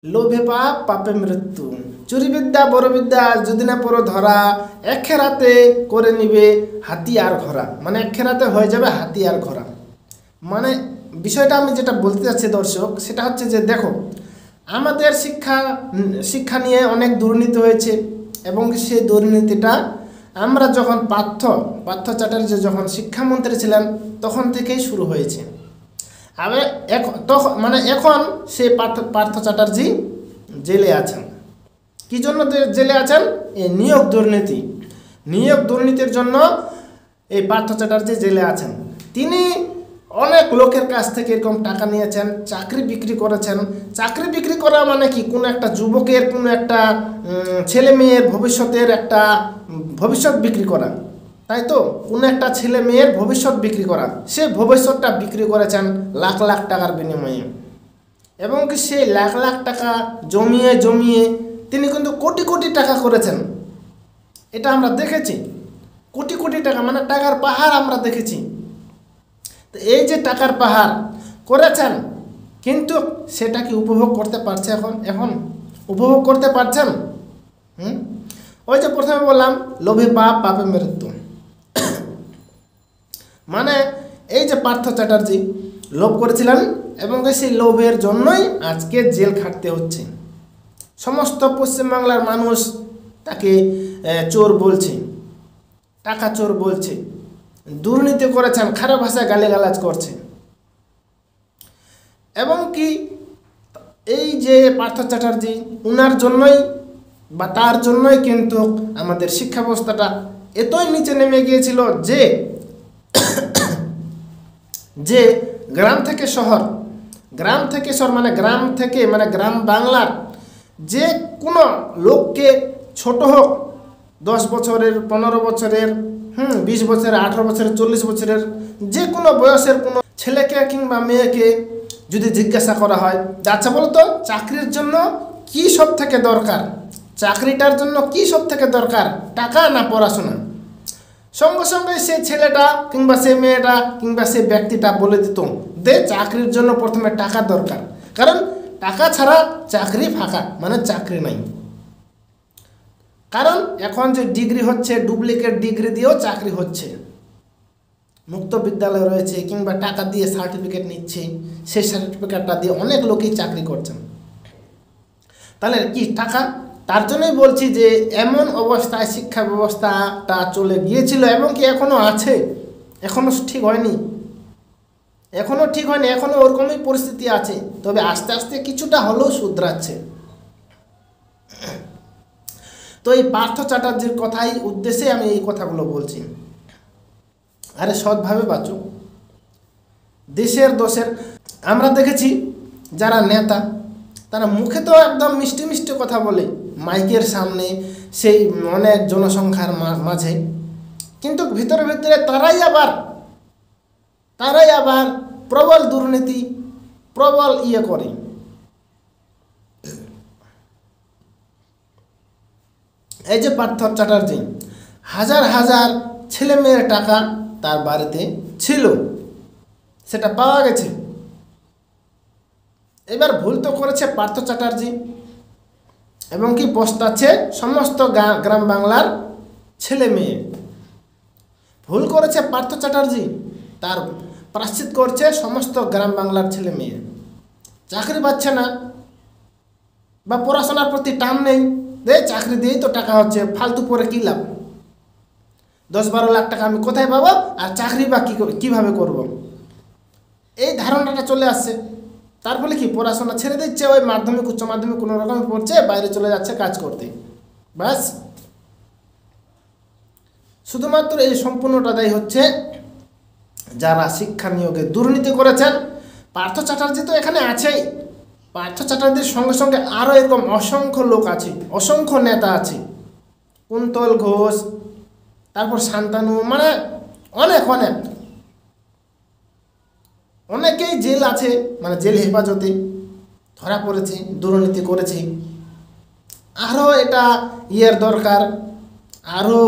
লোভে পাপ পাপে মৃত্যু। চুরি বিদ্যা বড় বিদ্যা যদি না পড়ো ধরা, এক খেরাতে করে নিবে হাতি আর ঘোড়া। মানে এক খেরাতে হয়ে যাবে হাতি আর ঘোড়া। মানে বিষয়টা আমি যেটা বলতে চাচ্ছি দর্শক, সেটা হচ্ছে যে দেখো, আমাদের শিক্ষা নিয়ে অনেক দুর্নীতি হয়েছে এবং সেই দুর্নীতিটা আমরা যখন পার্থ চ্যাটার্জি যখন শিক্ষামন্ত্রী ছিলেন তখন থেকেই শুরু হয়েছে। এখন সে পার্থ চ্যাটার্জি জেলে আছেন। কি জন্য জেলে আছেন? এই নিয়োগ দুর্নীতির জন্য এই পার্থ চ্যাটার্জি জেলে আছেন। তিনি অনেক লোকের কাছ থেকে এরকম টাকা নিয়েছেন, চাকরি বিক্রি করেছেন। চাকরি বিক্রি করা মানে কি? কোনো একটা যুবকের, কোনো একটা ছেলে মেয়ের ভবিষ্যৎ বিক্রি করা, তাই তো? কোনো একটা ছেলে মেয়ের ভবিষ্যৎ বিক্রি করা, সে ভবিষ্যৎটা বিক্রি করেছেন লাখ লাখ টাকার বিনিময়ে। এবং কি সেই লাখ লাখ টাকা জমিয়ে তিনি কিন্তু কোটি কোটি টাকা করেছেন। এটা আমরা দেখেছি, কোটি কোটি টাকা, মানে টাকার পাহাড় আমরা দেখেছি। তো এই যে টাকার পাহাড় করেছেন, কিন্তু সেটা কি উপভোগ করতে পারছে? এখন উপভোগ করতে পারছেন? ওই যে প্রথমে বললাম, লোভে পাপ পাপে মৃত্যু। মানে এই যে পার্থ চ্যাটার্জি লোভ করেছিলেন এবং সেই লোভের জন্যই আজকে জেল খাটতে হচ্ছে। সমস্ত পশ্চিমবাংলার মানুষ তাকে চোর বলছে, টাকা চোর বলছে, দুর্নীতি করেছেন, খারাপ ভাষায় গালিগালাজ করছে। এবং কি এই যে পার্থ চ্যাটার্জি, উনার জন্যই বা তার জন্যই কিন্তু আমাদের শিক্ষা ব্যবস্থাটা এতই নিচে নেমে গিয়েছিল যে গ্রাম থেকে শহর মানে গ্রাম বাংলার যে কোনো লোককে, ছোট হোক 10 বছরের, 15 বছরের, 20 বছরের, 18 বছরের, 40 বছরের, যে কোনো বয়সের কোনো ছেলেকে কিংবা মেয়েকে যদি জিজ্ঞাসা করা হয়, আচ্ছা বলো তো চাকরির জন্য কি সব থেকে দরকার, চাকরিটার জন্য কি সব থেকে দরকার, টাকা না পড়াশোনা? সঙ্গে সঙ্গে সে ছেলেটা কিংবা সে মেয়েটা কিংবা সে ব্যক্তিটা বলে দিত, চাকরির জন্য প্রথমে টাকা দরকার, কারণ টাকা ছাড়া চাকরি ফাঁকা, মানে চাকরি নাই। কারণ এখন যে ডিগ্রি হচ্ছে, ডুপ্লিকেট ডিগ্রি দিয়েও চাকরি হচ্ছে। মুক্ত বিদ্যালয় রয়েছে কিংবা টাকা দিয়ে সার্টিফিকেট নিচ্ছে, সেই সার্টিফিকেটটা দিয়ে অনেক লোকই চাকরি করছেন। তাহলে কি টাকা? তার জন্যই বলছি যে এমন অবস্থায় শিক্ষা ব্যবস্থাটা চলে গিয়েছিল এবং কি এখনও আছে, এখনও ঠিক হয়নি, এখনও ওরকমই পরিস্থিতি আছে। তবে আস্তে আস্তে কিছুটা হলেও শুধরাচ্ছে। তো এই পার্থ চ্যাটার্জির কথাই উদ্দেশ্যে আমি এই কথাগুলো বলছি। আরে সৎভাবে বাঁচো, দোষের আমরা দেখেছি যারা নেতা, তারা মুখে তো একদম মিষ্টি মিষ্টি কথা বলে মাইকের সামনে, সেই অনেক জনসংখ্যার মাঝে, কিন্তু ভিতরে ভিতরে তারাই আবার প্রবল দুর্নীতি, প্রবল করে। এই যে পার্থ চ্যাটার্জি, হাজার হাজার ছেলে মেয়ের টাকা তার বাড়িতে ছিল, সেটা পাওয়া গেছে। এবার ভুল তো করেছে পার্থ চ্যাটার্জি এবং কি পস্তাচ্ছে সমস্ত গ্রাম বাংলার ছেলে মেয়ে। ভুল করেছে পার্থ চ্যাটার্জি, তার প্রায়শ্চিত করছে সমস্ত গ্রাম বাংলার ছেলে মেয়ে। চাকরি পাচ্ছে না বা পড়াশোনার প্রতি টান নেই, চাকরি দিয়েই তো টাকা হচ্ছে, ফালতু পরে কী লাভ? 10-12 লাখ টাকা আমি কোথায় পাবো, আর চাকরি বা কীভাবে করব? এই ধারণাটা চলে আসছে। তার ফলে কি পড়াশোনা ছেড়ে দিচ্ছে, ওই মাধ্যমিক উচ্চ মাধ্যমিক কোনো রকম পড়ছে, বাইরে চলে যাচ্ছে কাজ করতে, ব্যাস। শুধুমাত্র এই সম্পূর্ণটা দায়ী হচ্ছে যারা শিক্ষা নিয়োগে দুর্নীতি করেছেন। পার্থ চ্যাটার্জি তো এখানে আছেই, পার্থ চ্যাটার্জির সঙ্গে সঙ্গে আরও এরকম অসংখ্য লোক আছে, অসংখ্য নেতা আছে, কুন্তল ঘোষ, তারপর শান্তানু, মানে অনেকেই জেল আছে, মানে জেল হেফাজতে ধরা পড়েছে, দুর্নীতি করেছে। আরও এটা দরকার, আরও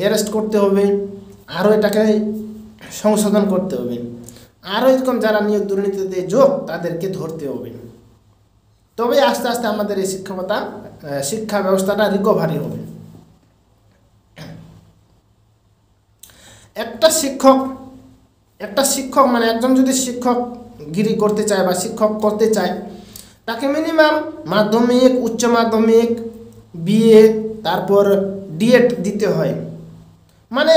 অ্যারেস্ট করতে হবে, আরও এটাকে সংশোধন করতে হবে, আরও এরকম যারা নিয়োগ দুর্নীতিতে যোগ তাদেরকে ধরতে হবে। তবে আস্তে আস্তে আমাদের এই শিক্ষা ব্যবস্থাটা রিকভারি হবে। একটা শিক্ষক মানে একজন যদি শিক্ষকগিরি করতে চায় বা শিক্ষক করতে চায়, তাকে মিনিমাম মাধ্যমিক, উচ্চ মাধ্যমিক, বিএ, তারপর ডিএড দিতে হয়। মানে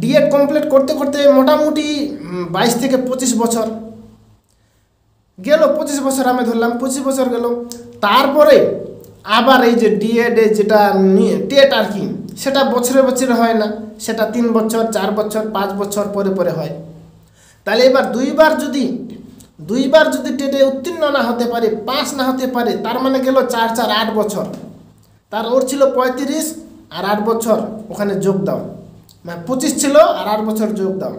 ডিএড কমপ্লিট করতে করতে মোটামুটি 22 থেকে 25 বছর গেল। 25 বছর আমি ধরলাম, 25 বছর গেল। তারপরে আবার এই যে ডিএড যেটা টেট আর কি, সেটা বছরে বছরে হয় না, সেটা 3 বছর, 4 বছর, 5 বছর পরে পরে হয়। তাহলে এবার দুইবার যদি টেটে উত্তীর্ণ না হতে পারে, পাস না হতে পারে, তার মানে গেল 4 4 8 বছর। ওর ছিল 35 আর 8 বছর ওখানে যোগ দাও, মানে 25 ছিল আর 8 বছর যোগ দাও,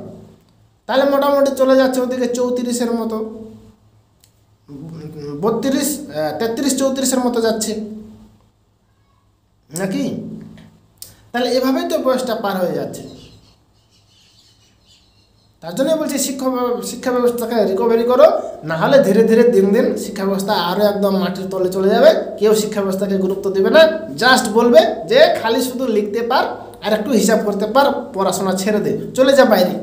তাহলে মোটামুটি চলে যাচ্ছে ওদিকে 34-এর মতো, 32, 33, 34-এর মতো যাচ্ছে নাকি? তাহলে এভাবেই তো বয়সটা পার হয়ে যাচ্ছে। তার জন্য বলছি শিক্ষা ব্যবস্থাকে রিকভারি করো, না হলে ধীরে ধীরে দিন দিন শিক্ষা ব্যবস্থা আরও একদম মাটির তলে চলে যাবে। কেউ শিক্ষা ব্যবস্থাকে গুরুত্ব দেবে না, জাস্ট বলবে যে খালি শুধু লিখতে পার আর একটু হিসাব করতে পার, পড়াশোনা ছেড়ে দে, চলে যা বাইরে।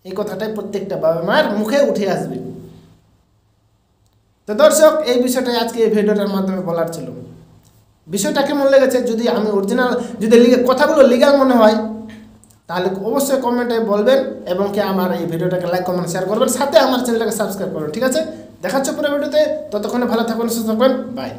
এই কথাটাই প্রত্যেকটা বাবা মায়ের মুখে উঠে আসবে। তো দর্শক, এই বিষয়টাই আজকে এই ভিডিওটার মাধ্যমে বলার ছিল। বিষয়টা কেমন লেগেছে, যদি আমি যদি কথাগুলো লিগাল মনে হয় তাহলে অবশ্যই কমেন্টে বলবেন, এবং কি আমার এই ভিডিওটাকে লাইক, কমেন্ট, শেয়ার করবেন, সাথে আমার চ্যানেলটাকে সাবস্ক্রাইব করবেন। ঠিক আছে, দেখাচ্ছে পরে ভিডিওতে। ততক্ষণে ভালো থাকুন, সুস্থ থাকবেন, বাই।